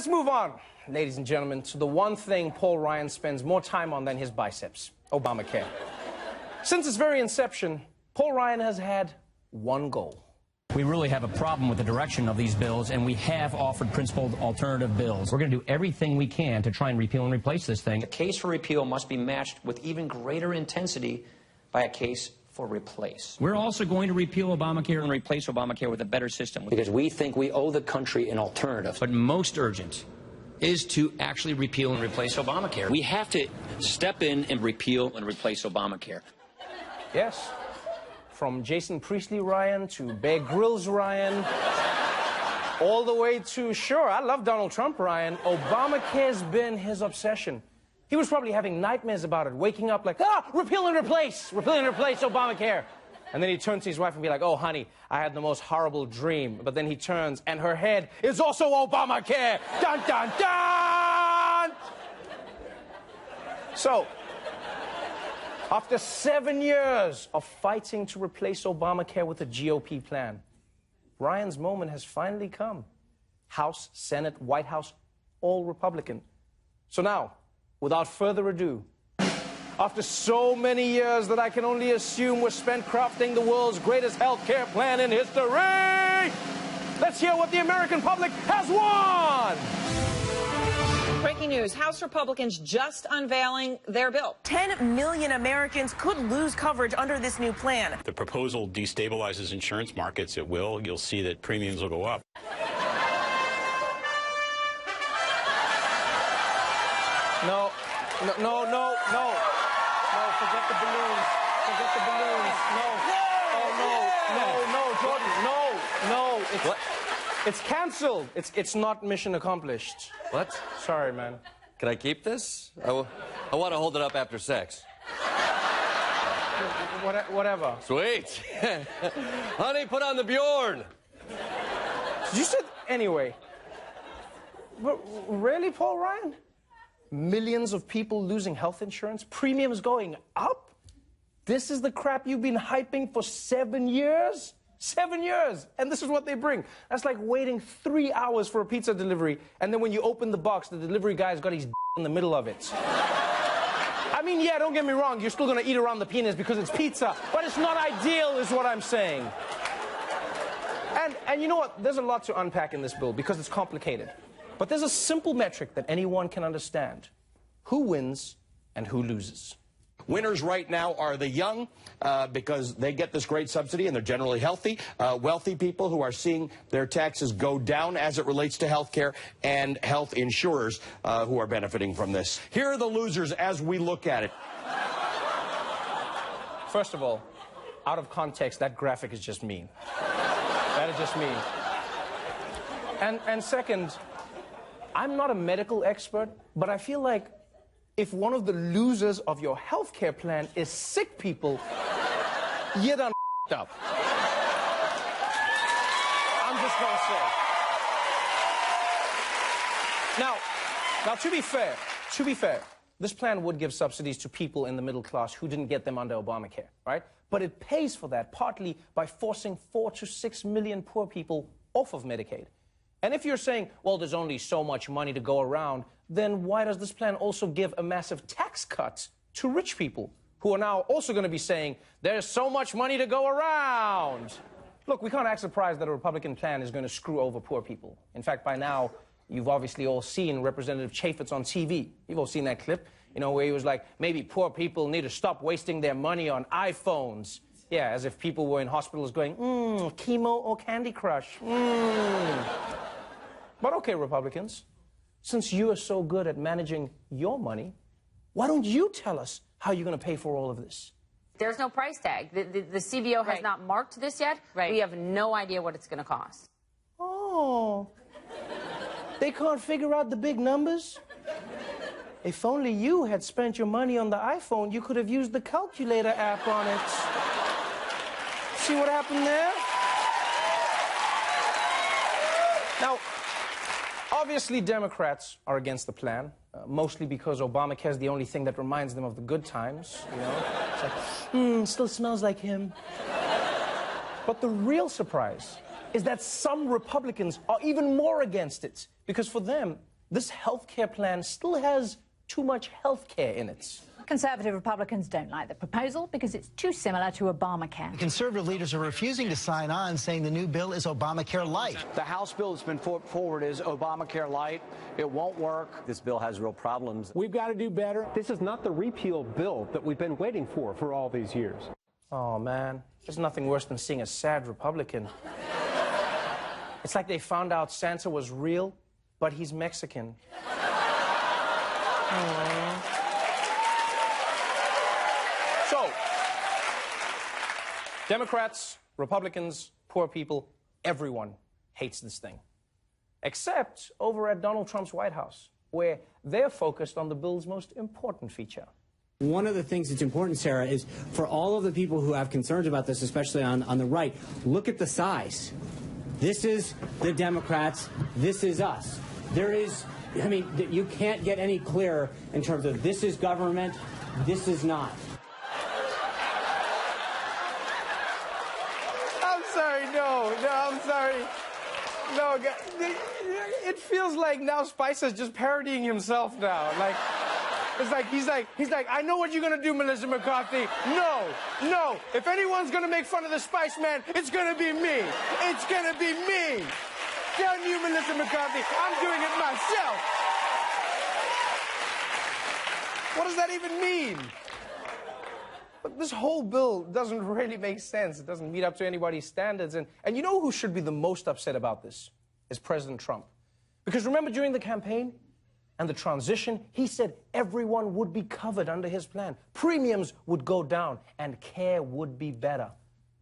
Let's move on, ladies and gentlemen, to the one thing Paul Ryan spends more time on than his biceps, Obamacare. Since its very inception, Paul Ryan has had one goal. We really have a problem with the direction of these bills, and we have offered principled alternative bills. We're going to do everything we can to try and repeal and replace this thing. A case for repeal must be matched with even greater intensity by a case for replace. We're also going to repeal Obamacare And replace Obamacare with a better system, because we think we owe the country an alternative. But most urgent is to actually repeal and replace Obamacare. We have to step in and repeal and replace Obamacare. Yes, from Jason Priestley Ryan to Bear Grylls Ryan, all the way to, sure, I love Donald Trump Ryan, Obamacare's been his obsession. He was probably having nightmares about it, waking up like, repeal and replace Obamacare. And then he turns to his wife and be like, oh, honey, I had the most horrible dream. But then he turns and her head is also Obamacare. Dun, dun, dun! So, after 7 years of fighting to replace Obamacare with a GOP plan, Ryan's moment has finally come. House, Senate, White House, all Republican. So now, without further ado, after so many years that I can only assume were spent crafting the world's greatest health care plan in history, let's hear what the American public has won! Breaking news, House Republicans just unveiling their bill. 10 million Americans could lose coverage under this new plan. The proposal destabilizes insurance markets. It will. You'll see that premiums will go up. No, forget the balloons. Forget the balloons. No, Jordan, no. It's canceled. It's not mission accomplished. What? Sorry, man. Can I keep this? I want to hold it up after sex. Whatever. Sweet. Honey, put on the Bjorn. You said anyway. But really, Paul Ryan? Millions of people losing health insurance, premiums going up? This is the crap you've been hyping for 7 years? 7 years! And this is what they bring. That's like waiting 3 hours for a pizza delivery, and then when you open the box, the delivery guy's got his in the middle of it. I mean, yeah, don't get me wrong, you're still gonna eat around the penis because it's pizza, but it's not ideal, is what I'm saying. And you know what? There's a lot to unpack in this bill because it's complicated. But there's a simple metric that anyone can understand. Who wins and who loses? Winners right now are the young because they get this great subsidy and they're generally healthy. Wealthy people who are seeing their taxes go down as it relates to health care, and health insurers who are benefiting from this. Here are the losers as we look at it. First of all, out of context, that graphic is just mean. That is just mean. And second, I'm not a medical expert, but I feel like if one of the losers of your health care plan is sick people, you're done up. I'm just gonna say. Now, to be fair, this plan would give subsidies to people in the middle class who didn't get them under Obamacare, right? But it pays for that partly by forcing 4 to 6 million poor people off of Medicaid. And if you're saying, well, there's only so much money to go around, then why does this plan also give a massive tax cut to rich people who are now also going to be saying, there's so much money to go around? Look, we can't act surprised that a Republican plan is going to screw over poor people. In fact, by now, you've obviously all seen Representative Chaffetz on TV. You've all seen that clip, you know, where he was like, maybe poor people need to stop wasting their money on iPhones. Yeah, as if people were in hospitals going, chemo or Candy Crush, But okay, Republicans, since you are so good at managing your money, why don't you tell us how you're going to pay for all of this? There's no price tag. The CBO has not marked this yet. We have no idea what it's going to cost. Oh, they can't figure out the big numbers? If only you had spent your money on the iPhone, you could have used the calculator app on it. See what happened there? Now, obviously, Democrats are against the plan, mostly because Obamacare is the only thing that reminds them of the good times, you know? It's like, still smells like him. But the real surprise is that some Republicans are even more against it, because for them, this health care plan still has too much health care in it. Conservative Republicans don't like the proposal because it's too similar to Obamacare. Conservative leaders are refusing to sign on, saying the new bill is Obamacare light. The House bill that's been put forward is Obamacare light. It won't work. This bill has real problems. We've got to do better. This is not the repeal bill that we've been waiting for all these years. Oh, man. There's nothing worse than seeing a sad Republican. It's like they found out Santa was real, but he's Mexican. So, Democrats, Republicans, poor people, everyone hates this thing. Except over at Donald Trump's White House, where they're focused on the bill's most important feature. One of the things that's important, Sarah, is for all of the people who have concerns about this, especially on the right, look at the size. This is the Democrats. This is us. There is, I mean, you can't get any clearer in terms of this is government, this is not. I'm sorry, no, I'm sorry. No, it feels like now Spicer's just parodying himself now. Like, it's like, he's like, I know what you're gonna do, Melissa McCarthy. No. If anyone's gonna make fun of the Spice Man, it's gonna be me. It's gonna be me. Tell you, Melissa McCarthy, I'm doing it myself. What does that even mean? But this whole bill doesn't really make sense. It doesn't meet up to anybody's standards. And you know who should be the most upset about this? Is President Trump. Because remember during the campaign and the transition, he said everyone would be covered under his plan. Premiums would go down and care would be better.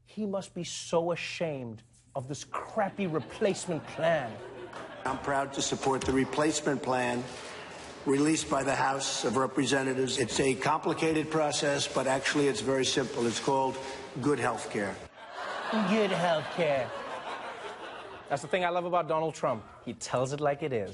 He must be so ashamed of this crappy replacement plan. I'm proud to support the replacement plan released by the House of Representatives. It's a complicated process, but actually it's very simple. It's called good health care. Good health care. That's the thing I love about Donald Trump. He tells it like it is.